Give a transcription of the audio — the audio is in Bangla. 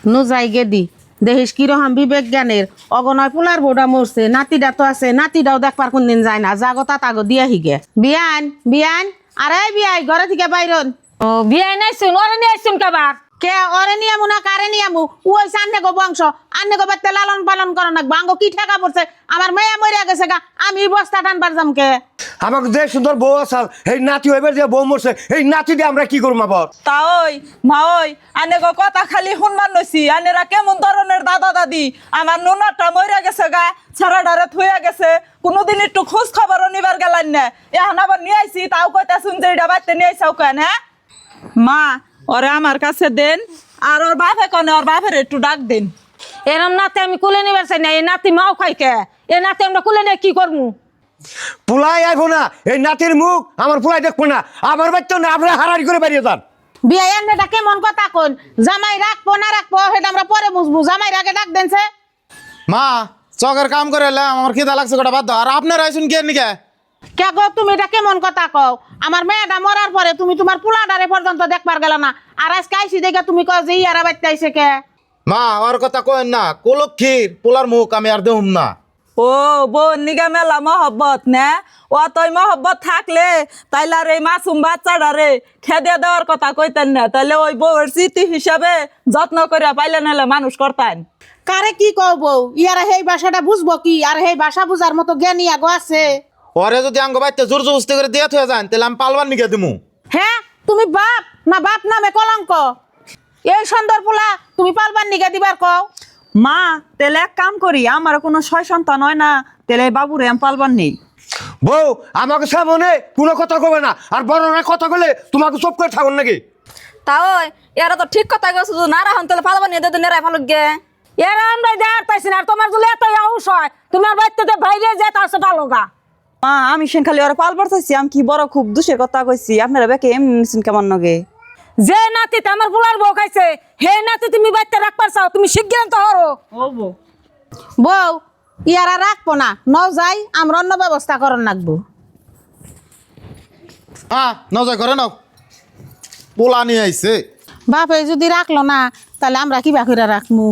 নো যাইগে দি দেখিস কিরকম বিবেক জ্ঞানের অগনয় পোলার বউটা মরছে নাতিটা তো আছে নাতিটাও দেখবার কোনদিন যায় না জাগতা তাগো দিয়া হিগে বিয়ান বিয়ান আরে বিয়াই ঘরে থেকে বাইরন ও বিয়ে নাইছুন ওরে নিয়ে আইছুন কাবার কে অরে নিয়ামু না কারে নিয়ামু ওই আন্নে গো বংশ আন্নে গো বাচ্চা লালন পালন করো না বাঙ্গ কি ঠেকা পড়ছে আমার মেয়ে মরিয়া গেছে গা আমি বস্তা টানবার যাম কে আমাকে যে সুন্দর বউ আসাল এই নাতি হইবার যে বউ মরছে এই নাতি দিয়ে আমরা কি করবো আবার তা ওই মা ওই আনে গো কথা খালি শুনবার নইছি আনেরা কেমন ধরনের দাদা দাদি আমার নুনাটা মরিয়া গেছে গা ছাড়াডারে থইয়া গেছে কোনোদিন একটু খোঁজ খবরও নিবার গেলেন না এখন আবার নিয়ে আইছি তাও কইতা শুনছে এটা বাড়িতে নিয়ে আইসাও কেন হ্যাঁ মা ওরে আমার কাছে দেন আর ওর বাপে কনে ওর বাপের একটু ডাক দেন এরম নাতে আমি কুলে নিবার চাই না এই নাতি মাও খাই কে এ নাতে আমরা কুলে নিয়ে কি করবো পোলাই আইবো না এই নাতির মুখ আমার পোলাই দেখবো না আমার বাচ্চা না আমরা হারারি করে বেরিয়ে যান বিয়াই আন্নেটা কেমন কথা কোন জামাই রাখবো না রাখবো সেটা আমরা পরে বুঝবো জামাই আগে ডাক দেনছে মা চকের কাম করে এলাম আমার খিদা লাগছে গোটা বাদ দাও আর আপনার আইসুন কে নিকে কে গো তুমি এটা কেমন কথা কও আমার মেয়েটা মরার পরে তুমি তোমার পোলাডারে পর্যন্ত দেখবার গেল না আর আজকে আইসি দেখে তুমি কও যে ইয়ারা বাচ্চা আইছে কে মা ওর কথা কইন না কুলক্ষীর পোলার মুখ আমি আর দেহুম না ও বোন নিগা মেলা মহব্বত না ও তই মহব্বত থাকলে তাইলে আর এই মাসুম বাচ্চাটারে খেদে দেওয়ার কথা কইতেন না তাহলে ওই বউয়ের স্মৃতি হিসাবে যত্ন করে পাইলে নাহলে মানুষ করতেন কারে কি কও বউ ইয়ারা সেই ভাষাটা বুঝবো কি আর সেই ভাষা বুঝার মতো জ্ঞানী আগো আছে ওরে যদি আঙ্গ বাইতে জোর জবস্তি করে দিয়ে থয়ে যান তাহলে আমি পালবার নিকে দিমু হ্যাঁ তুমি বাপ না বাপ নামে কলঙ্ক এই সুন্দর পোলা তুমি পালবার নিগা দিবার কও মা তেলে এক কাম করি আমার কোনো ছয় সন্তান হয় না তেলে বাবুরে আমি পালবার নেই বউ আমাকে সামনে কোনো কথা কবে না আর বড়রা কথা বলে তোমাকে চুপ করে থাকুন নাকি তাও এরা তো ঠিক কথা গেছে না রাখুন তাহলে ভালো বানিয়ে দে নেরাই ভালো গে এরা আমরা দেয়ার পাইছি না আর তোমার যদি এত আউস হয় তোমার বাড়িতে বাইরে যায় তার সাথে ভালো গা মা আমি সেন খালি ওরা পালবার চাইছি আমি কি বড় খুব দুষের কথা কইছি আপনারা বেকে এমনি নিছেন কেমন নগে যে নাতিতে আমার পোলার বউ খাইছে হে নাতি তুমি বাড়িতে রাখবার চাও তুমি শিগগির তো হরো বউ ইয়ারা রাখবো না ন যাই আমরা অন্য ব্যবস্থা করন লাগবো হ্যাঁ নজয় করে নাও পোলা নিয়ে আইছে বাপে যদি রাখলো না তাহলে আমরা কিবা করে রাখবো